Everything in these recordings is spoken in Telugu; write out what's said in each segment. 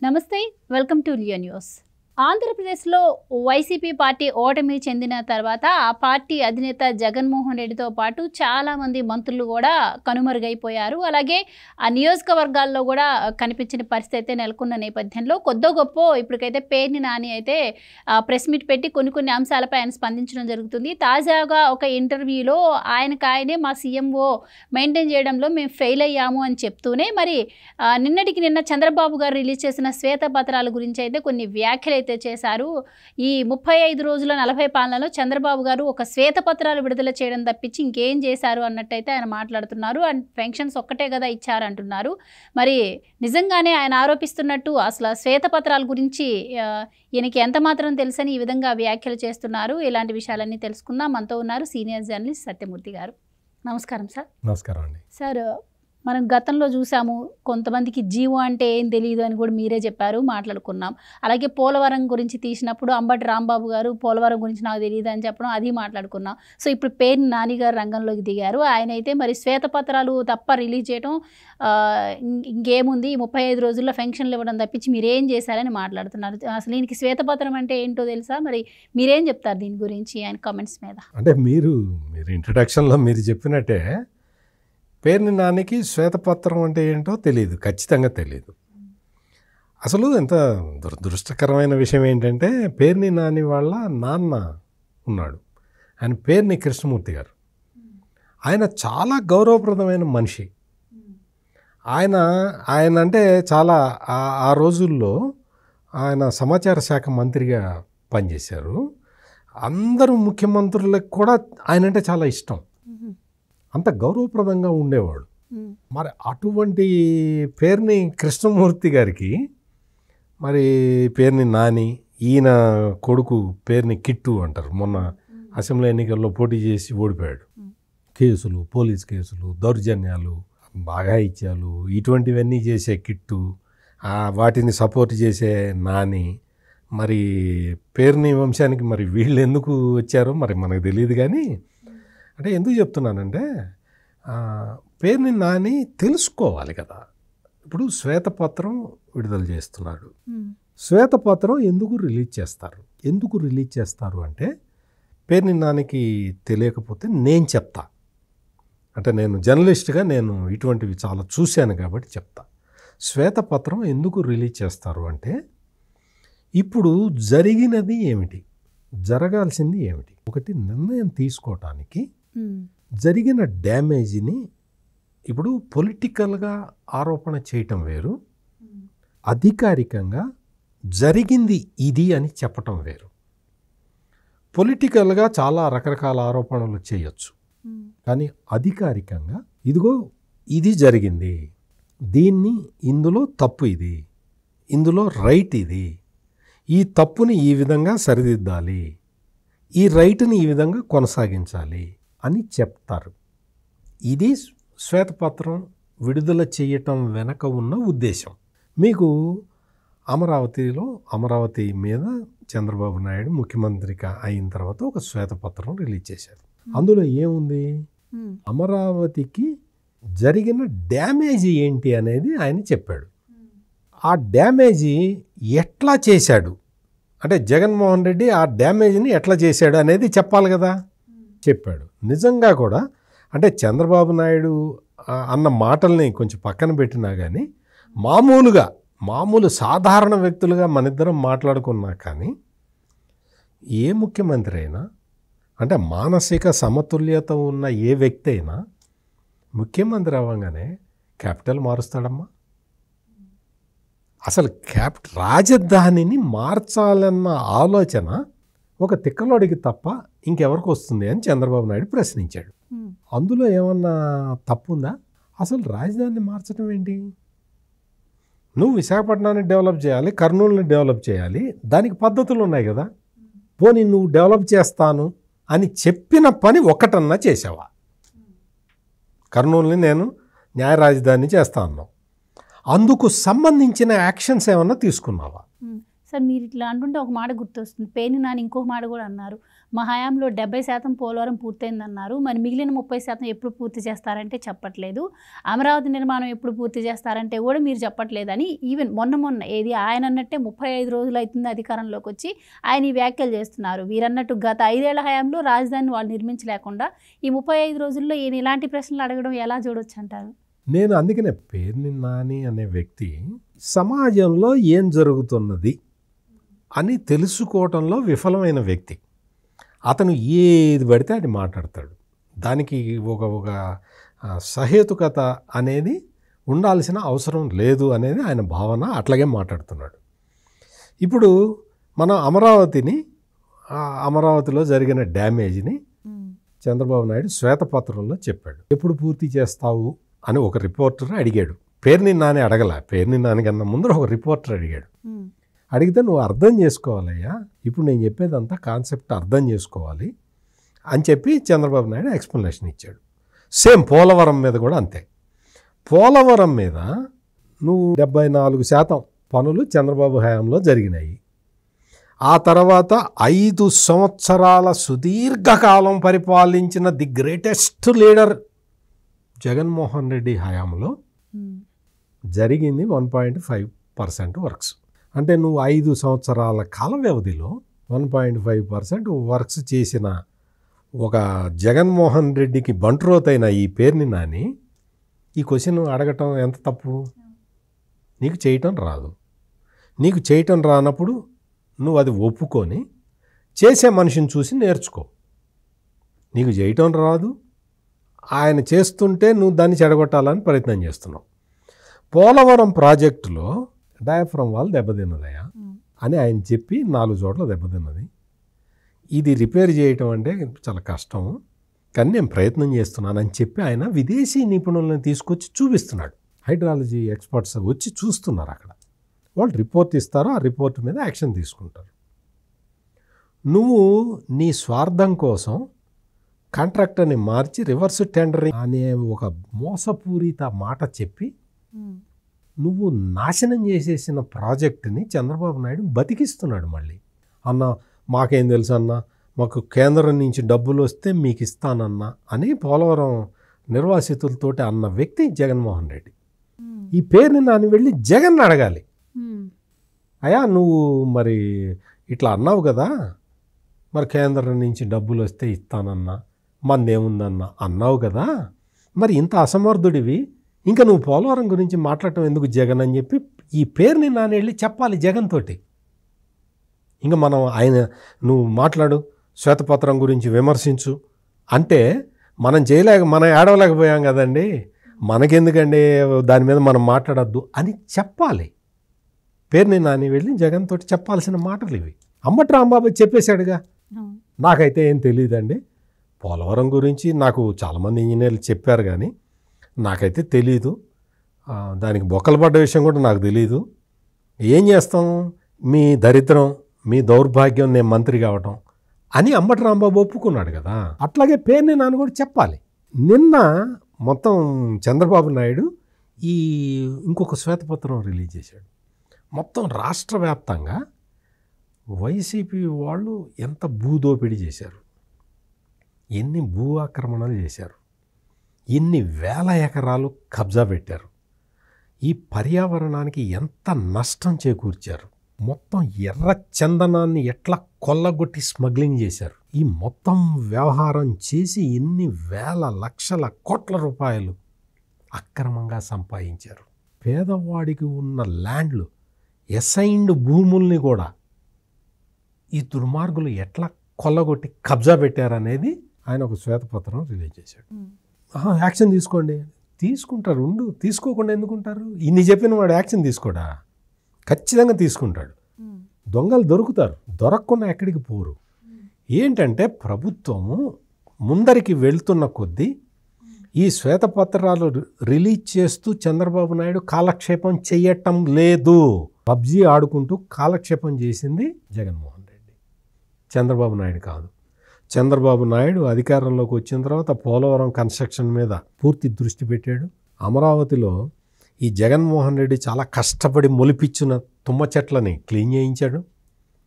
నమస్తే వెల్కమ్ టు లియో న్యూస్. ఆంధ్రప్రదేశ్లో వైసీపీ పార్టీ ఓటమి చెందిన తర్వాత ఆ పార్టీ అధినేత జగన్మోహన్ రెడ్డితో పాటు చాలామంది మంత్రులు కూడా కనుమరుగైపోయారు. అలాగే ఆ నియోజకవర్గాల్లో కూడా కనిపించిన పరిస్థితి అయితే నెలకొన్న నేపథ్యంలో కొద్దో గొప్ప ఇప్పటికైతే పేర్ని నాని అయితే ప్రెస్ మీట్ పెట్టి కొన్ని అంశాలపై ఆయన స్పందించడం జరుగుతుంది. తాజాగా ఒక ఇంటర్వ్యూలో ఆయనే మా సీఎంఓ మెయింటైన్ చేయడంలో మేము ఫెయిల్ అయ్యాము అని చెప్తూనే మరి నిన్న చంద్రబాబు గారు రిలీజ్ చేసిన శ్వేతపత్రాల గురించి అయితే కొన్ని వ్యాఖ్యలు చేశారు. ఈ 35 రోజుల 40 పాలనలో చంద్రబాబు గారు ఒక శ్వేతపత్రాలు విడుదల చేయడం తప్పించి ఇంకేం చేశారు అన్నట్టయితే ఆయన మాట్లాడుతున్నారు. అండ్ పెన్షన్స్ ఒక్కటే కదా ఇచ్చారంటున్నారు. మరి నిజంగానే ఆయన ఆరోపిస్తున్నట్టు అసలు శ్వేతపత్రాల గురించి ఈయనకి ఎంత మాత్రం తెలుసని ఈ విధంగా వ్యాఖ్యలు చేస్తున్నారు. ఇలాంటి విషయాలన్నీ తెలుసుకుందాం. మనతో ఉన్నారు సీనియర్ జర్నలిస్ట్ సత్యమూర్తి గారు. నమస్కారం సార్. నమస్కారం అండి. సార్, మనం గతంలో చూసాము, కొంతమందికి జీవో అంటే ఏం తెలియదు అని కూడా మీరే చెప్పారు, మాట్లాడుకున్నాం. అలాగే పోలవరం గురించి తీసినప్పుడు అంబటి రాంబాబు గారు పోలవరం గురించి నాకు తెలియదు అని చెప్పడం, అది మాట్లాడుకున్నాం. సో ఇప్పుడు పేర్ని నాని గారు రంగంలోకి దిగారు. ఆయన అయితే మరి శ్వేతపత్రాలు తప్ప రిలీజ్ చేయడం ఇంకేముంది, 35 రోజుల్లో పెన్షన్లు ఇవ్వడం తప్పించి మీరేం చేశారని మాట్లాడుతున్నారు. అసలు ఈయనకి శ్వేతపత్రం అంటే ఏంటో తెలుసా? మరి మీరేం చెప్తారు దీని గురించి ఆయన కామెంట్స్ మీద? అంటే మీరు ఇంట్రడక్షన్లో మీరు చెప్పినట్టే పేర్ని నానికి శ్వేతపత్రం అంటే ఏంటో తెలియదు, ఖచ్చితంగా తెలియదు. అసలు ఎంత దురదృష్టకరమైన విషయం ఏంటంటే పేర్ని నాని వాళ్ళ నాన్న ఉన్నాడు, ఆయన పేర్ని కృష్ణమూర్తి గారు. ఆయన చాలా గౌరవప్రదమైన మనిషి. ఆయన అంటే చాలా ఆ రోజుల్లో ఆయన సమాచార శాఖ మంత్రిగా పనిచేశారు. అందరూ ముఖ్యమంత్రులకు కూడా ఆయన అంటే చాలా ఇష్టం, అంత గౌరవప్రదంగా ఉండేవాడు. మరి అటువంటి పేర్ని కృష్ణమూర్తి గారికి మరి పేర్ని నాని, ఈయన కొడుకు పేర్ని కిట్టు అంటారు, మొన్న అసెంబ్లీ ఎన్నికల్లో పోటీ చేసి ఓడిపోయాడు. కేసులు, పోలీస్ కేసులు, దౌర్జన్యాలు, బాగాయిత్యాలు ఇటువంటివన్నీ చేసే కిట్టు, వాటిని సపోర్ట్ చేసే నాని. మరి పేర్ని వంశానికి మరి వీళ్ళు ఎందుకు వచ్చారో మరి మనకు తెలియదు. కానీ అంటే ఎందుకు చెప్తున్నానంటే పేర్ని నాని తెలుసుకోవాలి కదా. ఇప్పుడు శ్వేతపత్రం విడుదల చేస్తున్నాడు. శ్వేతపత్రం ఎందుకు రిలీజ్ చేస్తారు అంటే పేర్ని నానికి తెలియకపోతే నేను చెప్తా. అంటే నేను జర్నలిస్ట్గా నేను ఇటువంటివి చాలా చూశాను కాబట్టి చెప్తా. శ్వేతపత్రం ఎందుకు రిలీజ్ చేస్తారు అంటే ఇప్పుడు జరిగినది ఏమిటి, జరగాల్సింది ఏమిటి, ఒకటి నిర్ణయం తీసుకోవటానికి జరిగిన డ్యామేజ్ని ఇప్పుడు పొలిటికల్గా ఆరోపణ చేయటం వేరు, అధికారికంగా జరిగింది ఇది అని చెప్పటం వేరు. పొలిటికల్గా చాలా రకరకాల ఆరోపణలు చేయొచ్చు, కానీ అధికారికంగా ఇదిగో ఇది జరిగింది, ఇందులో తప్పు ఇది, ఇందులో రైట్ ఇది, ఈ తప్పుని ఈ విధంగా సరిదిద్దాలి, ఈ రైట్ని ఈ విధంగా కొనసాగించాలి అని చెప్తారు. ఇది శ్వేతపత్రం విడుదల చేయటం వెనక ఉన్న ఉద్దేశం. మీకు అమరావతి మీద చంద్రబాబు నాయుడు ముఖ్యమంత్రిగా అయిన తర్వాత ఒక శ్వేతపత్రం రిలీజ్ చేశారు. అందులో ఏముంది, అమరావతికి జరిగిన డ్యామేజీ ఏంటి అనేది ఆయన చెప్పాడు. ఆ డ్యామేజీ ఎట్లా చేశాడు అంటే జగన్మోహన్ రెడ్డి ఆ డ్యామేజ్ని ఎట్లా చేశాడు అనేది చెప్పాలి కదా. చెప్పాడు. నిజంగా కూడా అంటే చంద్రబాబు నాయుడు అన్న మాటల్ని కొంచెం పక్కన పెట్టినా కానీ మామూలు సాధారణ వ్యక్తులుగా మనిద్దరం మాట్లాడుకున్నా కానీ ఏ ముఖ్యమంత్రి అయినా అంటే మానసిక సమతుల్యత ఉన్న ఏ వ్యక్తి అయినా ముఖ్యమంత్రి అవ్వగానే క్యాపిటల్ మారుస్తాడమ్మా. అసలు రాజధానిని మార్చాలన్న ఆలోచన ఒక తిక్కలోడికి తప్ప ఇంకెవరికి వస్తుంది అని చంద్రబాబు నాయుడు ప్రశ్నించాడు. అందులో ఏమన్నా తప్పుందా? అసలు రాజధానిని మార్చడం ఏంటి? నువ్వు విశాఖపట్నాన్ని డెవలప్ చేయాలి, కర్నూలుని డెవలప్ చేయాలి, దానికి పద్ధతులు ఉన్నాయి కదా. పోనీ నువ్వు డెవలప్ చేస్తాను అని చెప్పిన పని ఒకటన్నా చేసావా? కర్నూలుని నేను న్యాయ రాజధాని చేస్తా అన్నావు, అందుకు సంబంధించిన యాక్షన్స్ ఏమన్నా తీసుకున్నావా? సార్ మీరు ఇట్లా అంటుంటే ఒక మాట గుర్తొస్తుంది. పేర్ని నాని ఇంకొక మాట కూడా అన్నారు. మా హయాంలో 70% పోలవరం పూర్తయిందన్నారు. మరి మిగిలిన 30% ఎప్పుడు పూర్తి చేస్తారంటే చెప్పట్లేదు. అమరావతి నిర్మాణం ఎప్పుడు పూర్తి చేస్తారంటే కూడా మీరు చెప్పట్లేదని ఈవెన్ మొన్న ఏది ఆయన అన్నట్టే 35 రోజులు అవుతుంది అధికారంలోకి వచ్చి ఆయన ఈ వ్యాఖ్యలు చేస్తున్నారు. వీరన్నట్టు గత 5 ఏళ్ల హయాంలో రాజధానిని వాళ్ళు నిర్మించలేకుండా ఈ 35 రోజుల్లో ఈయన ఇలాంటి ప్రశ్నలు అడగడం ఎలా చూడొచ్చు అంటారు? నేను అందుకనే పేర్ని నాని అనే వ్యక్తి సమాజంలో ఏం జరుగుతున్నది అని తెలుసుకోవటంలో విఫలమైన వ్యక్తి. అతను ఏది పడితే అది మాట్లాడతాడు. దానికి ఒక సహేతుకత అనేది ఉండాల్సిన అవసరం లేదు అనేది ఆయన భావన. అట్లాగే మాట్లాడుతున్నాడు. ఇప్పుడు మనం అమరావతిలో జరిగిన డ్యామేజ్ని చంద్రబాబు నాయుడు శ్వేతపత్రంలో చెప్పాడు. ఎప్పుడు పూర్తి చేస్తావు అని ఒక రిపోర్టర్ అడిగాడు. పేర్ని నాని అడగల. పేర్ని నాని కన్నా ముందర ఒక రిపోర్టర్ అడిగాడు. అడిగితే నువ్వు అర్థం చేసుకోవాలయ్యా, ఇప్పుడు నేను చెప్పేదంతా కాన్సెప్ట్ అర్థం చేసుకోవాలి అని చెప్పి చంద్రబాబు నాయుడు ఎక్స్ప్లెనేషన్ ఇచ్చాడు. సేమ్ పోలవరం మీద కూడా అంతే. పోలవరం మీద నువ్వు 74% పనులు చంద్రబాబు హయాంలో జరిగినాయి. ఆ తర్వాత 5 సంవత్సరాల సుదీర్ఘకాలం పరిపాలించిన the greatest leader Jaganmohan Reddy హయాంలో జరిగింది 1.5% వర్క్స్. అంటే నువ్వు 5 సంవత్సరాల కాల వ్యవధిలో 1.5% వర్క్స్ చేసిన ఒక జగన్మోహన్ రెడ్డికి బంట్రోతైన ఈ పేర్ని నాని ఈ క్వశ్చన్ అడగటం ఎంత తప్పు? నీకు చేయటం రాదు. నీకు చేయటం రానప్పుడు నువ్వు అది ఒప్పుకొని చేసే మనిషిని చూసి నేర్చుకో. నీకు చేయటం రాదు, ఆయన చేస్తుంటే నువ్వు దాన్ని చెడగొట్టాలని ప్రయత్నం చేస్తున్నావు. పోలవరం ప్రాజెక్టులో డయాఫ్రమ్ వాల్ దెబ్బతిన్నదయా అని ఆయన చెప్పి 4 చోట్ల దెబ్బతిన్నది. ఇది రిపేర్ చేయటం అంటే చాలా కష్టం, కానీ నేను ప్రయత్నం చేస్తున్నానని చెప్పి ఆయన విదేశీ నిపుణులను తీసుకొచ్చి చూపిస్తున్నాడు. హైడ్రాలజీ ఎక్స్పర్ట్స్ వచ్చి చూస్తున్నారు అక్కడ. వాళ్ళు రిపోర్ట్ ఇస్తారు, ఆ రిపోర్ట్ మీద యాక్షన్ తీసుకుంటారు. నువ్వు నీ స్వార్థం కోసం కాంట్రాక్టర్ని మార్చి రివర్స్ టెండరింగ్ అనే ఒక మోసపూరిత మాట చెప్పి నువ్వు నాశనం చేసేసిన ప్రాజెక్టుని చంద్రబాబు నాయుడు బతికిస్తున్నాడు. మళ్ళీ అన్న మాకేం తెలుసు అన్న, మాకు కేంద్రం నుంచి డబ్బులు వస్తే మీకు ఇస్తానన్నా అని పోలవరం నిర్వాసితులతోటి అన్న వ్యక్తి జగన్మోహన్ రెడ్డి. ఈ పేరుని నాని వెళ్ళి జగన్ అడగాలి. అయ్యా నువ్వు మరి ఇట్లా అన్నావు కదా, మరి కేంద్రం నుంచి డబ్బులు వస్తే ఇస్తానన్నా, మందేముందన్నా అన్నావు కదా, మరి ఇంత అసమర్థుడివి ఇంకా నువ్వు పోలవరం గురించి మాట్లాడటం ఎందుకు జగన్ అని చెప్పి ఈ పేరుని నాని వెళ్ళి చెప్పాలి జగన్ తోటి. ఇంకా మనం నువ్వు మాట్లాడు, శ్వేతపత్రం గురించి విమర్శించు అంటే మనం ఏడవలేకపోయాం కదండి, మనకెందుకండి దాని మీద మనం మాట్లాడద్దు అని చెప్పాలి. పేరుని నాని వెళ్ళి జగన్ తోటి చెప్పాల్సిన మాటలు ఇవి. అంబటి రాంబాబు చెప్పేశాడుగా, నాకైతే ఏం తెలియదండి పోలవరం గురించి, నాకు చాలామంది ఇంజనీర్లు చెప్పారు కానీ నాకైతే తెలీదు, దానికి బొక్కలు పడ్డ విషయం కూడా నాకు తెలీదు. ఏం చేస్తాం, మీ దరిద్రం మీ దౌర్భాగ్యం నేను మంత్రి కావటం అని అంబటి రాంబాబు ఒప్పుకున్నాడు కదా. అట్లాగే పేరుని నాని కూడా చెప్పాలి. నిన్న మొత్తం చంద్రబాబు నాయుడు ఇంకొక శ్వేతపత్రం రిలీజ్ చేశాడు. మొత్తం రాష్ట్ర వ్యాప్తంగా వైసీపీ వాళ్ళు ఎంత భూదోపిడీ చేశారు, ఎన్ని భూ ఆక్రమణలు చేశారు, ఎన్ని వేల ఎకరాలు కబ్జా పెట్టారు, ఈ పర్యావరణానికి ఎంత నష్టం చేకూర్చారు, మొత్తం ఎర్ర చందనాన్ని ఎట్లా కొల్లగొట్టి స్మగ్లింగ్ చేశారు, ఈ మొత్తం వ్యవహారం చేసి ఎన్ని వేల లక్షల కోట్ల రూపాయలు అక్రమంగా సంపాదించారు. పేదవాడికి ఉన్న ల్యాండ్లు అసైన్డ్ భూముల్ని కూడా ఈ దుర్మార్గులు ఎట్లా కొల్లగొట్టి కబ్జా పెట్టారనేది ఆయన ఒక శ్వేతపత్రం రిలీజ్ చేశాడు. యాక్షన్ తీసుకోండి, తీసుకుంటారు. తీసుకోకుండా ఎందుకుంటారు? ఇన్ని చెప్పిన వాడు యాక్షన్ తీసుకోడా? ఖచ్చితంగా తీసుకుంటాడు. దొంగలు దొరుకుతారు, దొరకకుండా ఎక్కడికి పోరు. ఏంటంటే ప్రభుత్వము ముందరికి వెళ్తున్న కొద్దీ ఈ శ్వేతపత్రాలు రిలీజ్ చేస్తూ చంద్రబాబు నాయుడు కాలక్షేపం చేయటం లేదు. పబ్జీ ఆడుకుంటూ కాలక్షేపం చేసింది జగన్మోహన్ రెడ్డి, చంద్రబాబు నాయుడు కాదు. చంద్రబాబు నాయుడు అధికారంలోకి వచ్చిన తర్వాత పోలవరం కన్స్ట్రక్షన్ మీద పూర్తి దృష్టి పెట్టాడు. అమరావతిలో ఈ జగన్మోహన్ రెడ్డి చాలా కష్టపడి మొలిపించిన తుమ్మ చెట్లని క్లీన్ చేయించాడు.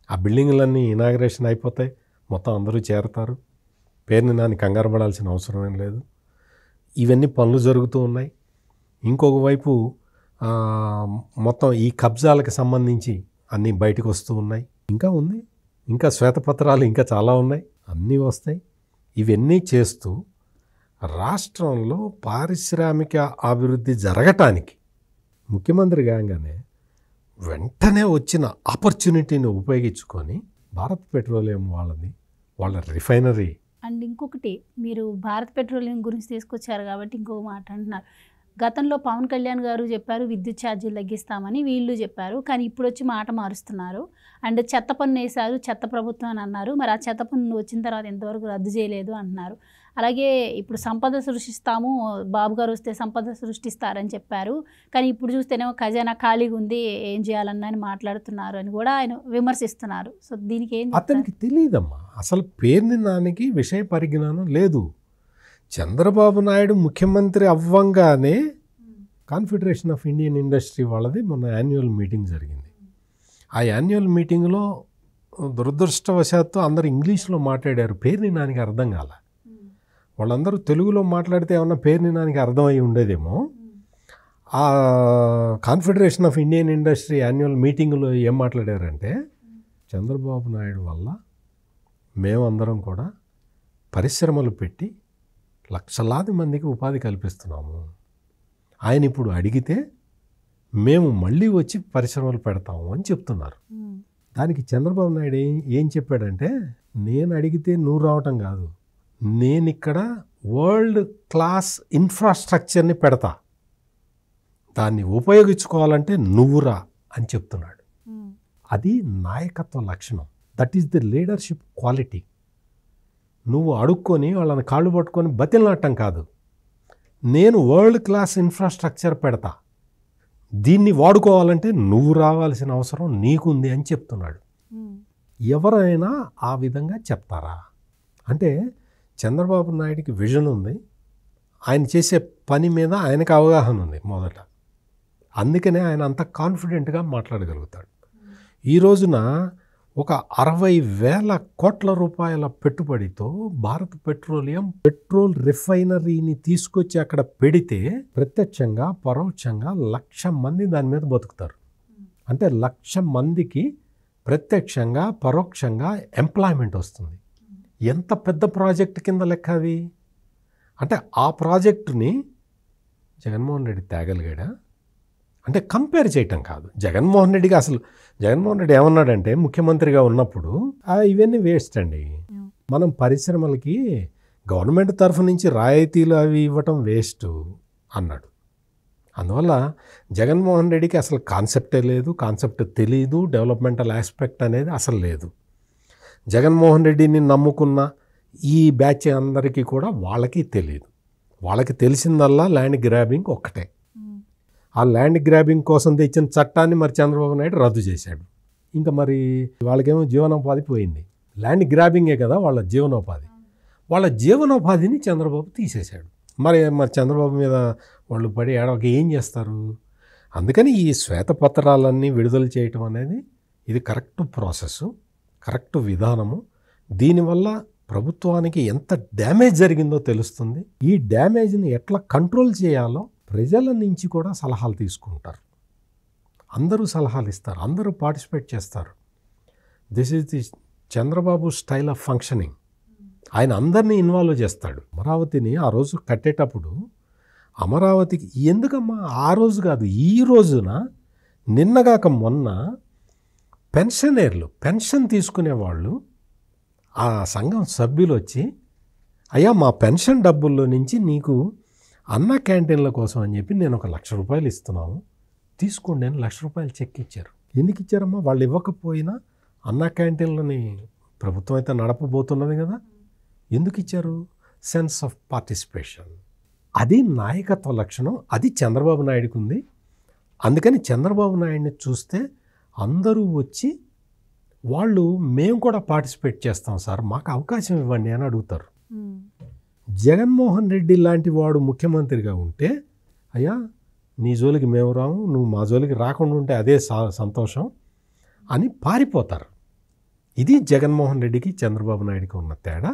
ఆ బిల్డింగ్లన్నీ ఇనాగ్రేషన్ అయిపోతాయి, మొత్తం అందరూ చేరతారు. పేరుని నాని కంగారు పడాల్సిన అవసరం ఏం లేదు. ఇవన్నీ పనులు జరుగుతూ ఉన్నాయి. ఇంకొక వైపు మొత్తం ఈ కబ్జాలకు సంబంధించి అన్నీ బయటకు వస్తూ ఉన్నాయి. ఇంకా ఉంది, ఇంకా శ్వేతపత్రాలు ఇంకా చాలా ఉన్నాయి, అన్నీ వస్తాయి. ఇవన్నీ చేస్తూ రాష్ట్రంలో పారిశ్రామిక అభివృద్ధి జరగటానికి ముఖ్యమంత్రి కాగానే వెంటనే వచ్చిన ఆపర్చునిటీని ఉపయోగించుకొని భారత్ పెట్రోలియం వాళ్ళ రిఫైనరీ. అండ్ ఇంకొకటి, మీరు భారత్ పెట్రోలియం గురించి తీసుకొచ్చారు కాబట్టి ఇంకొక మాట అంటున్నారు. గతంలో పవన్ కళ్యాణ్ గారు చెప్పారు విద్యుత్ ఛార్జీలు తగ్గిస్తామని, వీళ్ళు చెప్పారు. కానీ ఇప్పుడు వచ్చి మాట మారుస్తున్నారు. అండ్ చెత్త పన్ను వేశారు, చెత్త ప్రభుత్వం అని అన్నారు. మరి ఆ చెత్త పన్ను వచ్చిన తర్వాత ఎంతవరకు రద్దు చేయలేదు అంటున్నారు. అలాగే ఇప్పుడు సంపద సృష్టిస్తాము, బాబు గారు వస్తే సంపద సృష్టిస్తారని చెప్పారు. కానీ ఇప్పుడు చూస్తేనేమో ఖజానా ఖాళీగా ఉంది, ఏం చేయాలన్నా అని మాట్లాడుతున్నారు అని కూడా ఆయన విమర్శిస్తున్నారు. సో దీనికి ఏం అతనికి తెలియదమ్మా, అసలు పేరుని నానికి విషయ పరిజ్ఞానం లేదు. చంద్రబాబు నాయుడు ముఖ్యమంత్రి అవ్వంగానే కాన్ఫెడరేషన్ ఆఫ్ ఇండియన్ ఇండస్ట్రీ వాళ్ళది మొన్న యాన్యువల్ మీటింగ్ జరిగింది. ఆ యాన్యువల్ మీటింగ్లో దురదృష్టవశాత్తు అందరూ ఇంగ్లీష్లో మాట్లాడారు, పేరుని నానికి అర్థం కాల. వాళ్ళందరూ తెలుగులో మాట్లాడితే ఏమన్నా పేరుని నానికి అర్థమై ఉండేదేమో. ఆ confederation of Indian industry annual మీటింగ్లో ఏం మాట్లాడారంటే, చంద్రబాబు నాయుడు వల్ల మేమందరం కూడా పరిశ్రమలు పెట్టి లక్షలాది మందికి ఉపాధి కల్పిస్తున్నాము. ఆయన ఇప్పుడు అడిగితే మేము మళ్ళీ వచ్చి పరిశ్రమలు పెడతాము అని చెప్తున్నారు. దానికి చంద్రబాబు నాయుడు ఏం చెప్పాడంటే, నేను అడిగితే నువ్వు రావటం కాదు, నేను ఇక్కడ వరల్డ్ క్లాస్ ఇన్ఫ్రాస్ట్రక్చర్ని పెడతా, దాన్ని ఉపయోగించుకోవాలంటే నువ్వు రా అని చెప్తున్నాడు. అది నాయకత్వ లక్షణం. That is the leadership quality. నువ్వు అడుక్కొని వాళ్ళని కాళ్ళు పట్టుకొని బతిలాడటం కాదు, నేను వరల్డ్ క్లాస్ ఇన్ఫ్రాస్ట్రక్చర్ పెడతా, దీన్ని వాడుకోవాలంటే నువ్వు రావాల్సిన అవసరం నీకుంది అని చెప్తున్నాడు. ఎవరైనా ఆ విధంగా చెప్తారా? అంటే చంద్రబాబు నాయుడికి విజన్ ఉంది, ఆయన చేసే పని మీద ఆయనకు అవగాహన ఉంది మొదట, అందుకనే ఆయన అంత కాన్ఫిడెంట్గా మాట్లాడగలుగుతాడు. ఈ రోజున ఒక 60,000 కోట్ల రూపాయల పెట్టుబడితో భారత్ పెట్రోలియం పెట్రోల్ రిఫైనరీని తీసుకొచ్చి అక్కడ పెడితే ప్రత్యక్షంగా పరోక్షంగా 1,00,000 మంది దాని మీద బతుకుతారు. అంటే 1,00,000 మందికి ప్రత్యక్షంగా పరోక్షంగా ఎంప్లాయ్మెంట్ వస్తుంది. ఎంత పెద్ద ప్రాజెక్ట్ కింద లెక్క అది. అంటే ఆ ప్రాజెక్టుని జగన్మోహన్ రెడ్డి తేగలిగాడా అంటే కంపేర్ చేయటం కాదు. జగన్మోహన్ రెడ్డికి అసలు జగన్మోహన్ రెడ్డి ఏమన్నాడంటే ముఖ్యమంత్రిగా ఉన్నప్పుడు ఇవన్నీ వేస్ట్ అండి, మనం పరిశ్రమలకి గవర్నమెంట్ తరఫు నుంచి రాయితీలు అవి ఇవ్వటం వేస్ట్ అన్నాడు. అందువల్ల జగన్మోహన్ రెడ్డికి అసలు కాన్సెప్టే లేదు, కాన్సెప్ట్ తెలియదు, డెవలప్మెంటల్ ఆస్పెక్ట్ అనేది అసలు లేదు. జగన్మోహన్ రెడ్డిని నమ్ముకున్న ఈ బ్యాచ్ అందరికీ కూడా వాళ్ళకి తెలియదు. వాళ్ళకి తెలిసిందల్లా ల్యాండ్ గ్రాబింగ్ ఒక్కటే. ఆ ల్యాండ్ గ్రాబింగ్ కోసం తెచ్చిన చట్టాన్ని మరి చంద్రబాబు నాయుడు రద్దు చేశాడు. ఇంకా మరి వాళ్ళకేమో జీవనోపాధి పోయింది. ల్యాండ్ గ్రాబింగే కదా వాళ్ళ జీవనోపాధి. వాళ్ళ జీవనోపాధిని చంద్రబాబు తీసేశాడు. మరి చంద్రబాబు మీద వాళ్ళు పడి ఏడవకి ఏం చేస్తారు? అందుకని ఈ శ్వేతపత్రాలన్నీ విడుదల చేయటం అనేది ఇది కరెక్ట్ ప్రాసెస్, కరెక్ట్ విధానము. దీనివల్ల ప్రభుత్వానికి ఎంత డ్యామేజ్ జరిగిందో తెలుస్తుంది. ఈ డ్యామేజ్ని ఎట్లా కంట్రోల్ చేయాలో ప్రజల నుంచి కూడా సలహాలు తీసుకుంటారు. అందరూ సలహాలు ఇస్తారు, అందరూ పార్టిసిపేట్ చేస్తారు. This is the Chandrababu style of functioning. ఆయన అందరినీ ఇన్వాల్వ్ చేస్తాడు. అమరావతిని ఆ రోజు కట్టేటప్పుడు అమరావతికి ఎందుకమ్మా ఆ రోజు కాదు, ఈ రోజున నిన్నగాక మొన్న పెన్షనర్లు పెన్షన్ తీసుకునేవాళ్ళు ఆ సంఘం సభ్యులు వచ్చి, అయ్యా మా పెన్షన్ డబ్బుల్లో నుంచి నీకు అన్న క్యాంటీన్ల కోసం అని చెప్పి నేను ఒక 1,00,000 రూపాయలు ఇస్తున్నాము, తీసుకోండి అని 1,00,000 రూపాయలు చెక్ ఇచ్చారు. ఎందుకు ఇచ్చారమ్మా? వాళ్ళు ఇవ్వకపోయినా అన్న క్యాంటీన్లని ప్రభుత్వం అయితే నడపబోతున్నది కదా, ఎందుకు ఇచ్చారు? Sense of participation. అది నాయకత్వ లక్షణం, అది చంద్రబాబు నాయుడుకి ఉంది. అందుకని చంద్రబాబు నాయుడిని చూస్తే అందరూ వచ్చి వాళ్ళు మేము కూడా పార్టిసిపేట్ చేస్తాం సార్, మాకు అవకాశం ఇవ్వండి అని అడుగుతారు. జగన్మోహన్ రెడ్డి లాంటి వాడు ముఖ్యమంత్రిగా ఉంటే, అయ్యా నీ జోలికి మేము రాము, నువ్వు మా జోలికి రాకుండా ఉంటే అదే సంతోషం అని పారిపోతారు. ఇది జగన్మోహన్ రెడ్డికి చంద్రబాబు నాయుడికి ఉన్న తేడా.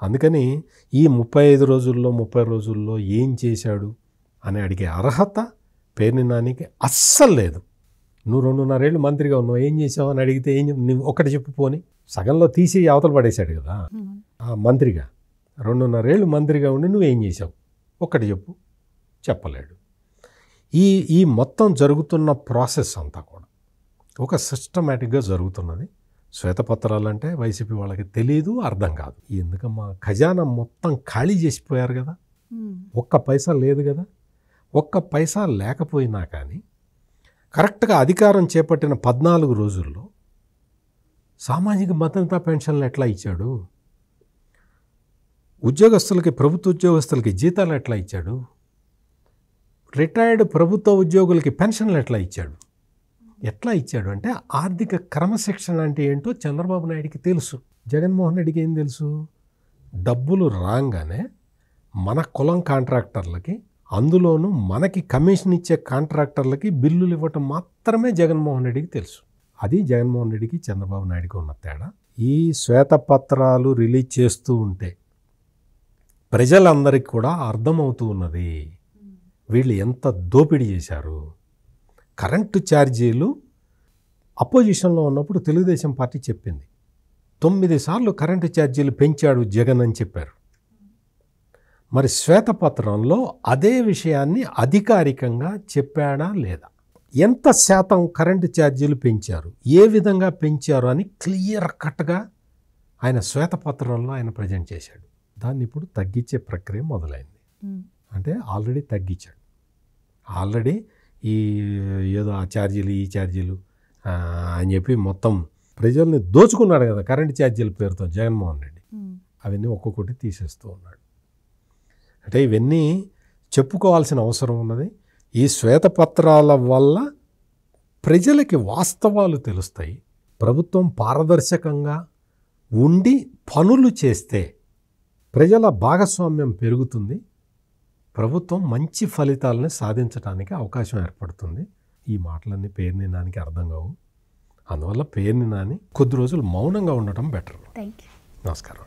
అందుకని ఈ 35 రోజుల్లో 30 రోజుల్లో ఏం చేశాడు అని అడిగే అర్హత పేర్ని నానికి అస్సలు లేదు. నువ్వు 2.5 ఏళ్ళు మంత్రిగా ఉన్నావు, ఏం చేసావు అని అడిగితే నువ్వు ఒకటి చెప్పు, పోని సగంలో తీసి అవతల పడేశాడు కదా ఆ మంత్రిగా. 2.5 ఏళ్ళు మంత్రిగా ఉండి నువ్వేం చేసావు ఒక్కటి చెప్పు, చెప్పలేడు. ఈ మొత్తం జరుగుతున్న ప్రాసెస్ అంతా కూడా ఒక సిస్టమేటిక్గా జరుగుతున్నది. శ్వేతపత్రాలు అంటే వైసీపీ వాళ్ళకి తెలియదు, అర్థం కాదు. ఎందుకమ్మా ఖజానా మొత్తం ఖాళీ చేసిపోయారు కదా, ఒక్క పైసా లేదు కదా. ఒక్క పైసా లేకపోయినా కానీ కరెక్ట్గా అధికారం చేపట్టిన 14 రోజుల్లో సామాజిక భద్రతా పెన్షన్లు ఎట్లా ఇచ్చాడు, ఉద్యోగస్తులకి ప్రభుత్వ ఉద్యోగస్తులకి జీతాలు ఎట్లా ఇచ్చాడు, రిటైర్డ్ ప్రభుత్వ ఉద్యోగులకి పెన్షన్లు ఎట్లా ఇచ్చాడు అంటే ఆర్థిక క్రమశిక్షణ అంటే ఏంటో చంద్రబాబు నాయుడికి తెలుసు. జగన్మోహన్ రెడ్డికి ఏం తెలుసు? డబ్బులు రాగానే మన కులం కాంట్రాక్టర్లకి, అందులోనూ మనకి కమిషన్ ఇచ్చే కాంట్రాక్టర్లకి బిల్లులు ఇవ్వటం మాత్రమే జగన్మోహన్ రెడ్డికి తెలుసు. అది జగన్మోహన్ రెడ్డికి చంద్రబాబు నాయుడికి ఉన్న తేడా. ఈ శ్వేతపత్రాలు రిలీజ్ చేస్తూ ఉంటే ప్రజలందరికీ కూడా అర్థమవుతూ ఉన్నది వీళ్ళు ఎంత దోపిడీ చేశారు. కరెంటు ఛార్జీలు అపోజిషన్లో ఉన్నప్పుడు తెలుగుదేశం పార్టీ చెప్పింది, 9 సార్లు కరెంటు ఛార్జీలు పెంచాడు జగన్ అని చెప్పారు. మరి శ్వేతపత్రంలో అదే విషయాన్ని అధికారికంగా చెప్పాడా లేదా? ఎంత శాతం కరెంటు ఛార్జీలు పెంచారు, ఏ విధంగా పెంచారు అని క్లియర్ కట్గా ఆయన శ్వేతపత్రంలో ఆయన ప్రజెంట్ చేశాడు. దాన్ని ఇప్పుడు తగ్గించే ప్రక్రియ మొదలైంది. అంటే ఆల్రెడీ తగ్గించాడు. ఆల్రెడీ ఈ ఏదో ఆ ఛార్జీలు ఈ ఛార్జీలు అని చెప్పి మొత్తం ప్రజల్ని దోచుకున్నాడు కదా కరెంటు ఛార్జీల పేరుతో జగన్మోహన్ రెడ్డి. అవన్నీ ఒక్కొక్కటి తీసేస్తూ ఉన్నాడు. అంటే ఇవన్నీ చెప్పుకోవాల్సిన అవసరం ఉన్నది. ఈ శ్వేతపత్రాల వల్ల ప్రజలకి వాస్తవాలు తెలుస్తాయి. ప్రభుత్వం పారదర్శకంగా ఉండి పనులు చేస్తే ప్రజల భాగస్వామ్యం పెరుగుతుంది. ప్రభుత్వం మంచి ఫలితాలని సాధించడానికి అవకాశం ఏర్పడుతుంది. ఈ మాటలన్నీ పేర్ని నానికి అర్థం కావు. అందువల్ల పేర్ని నాని కొద్ది రోజులు మౌనంగా ఉండటం బెటర్. Thank you. నమస్కారం.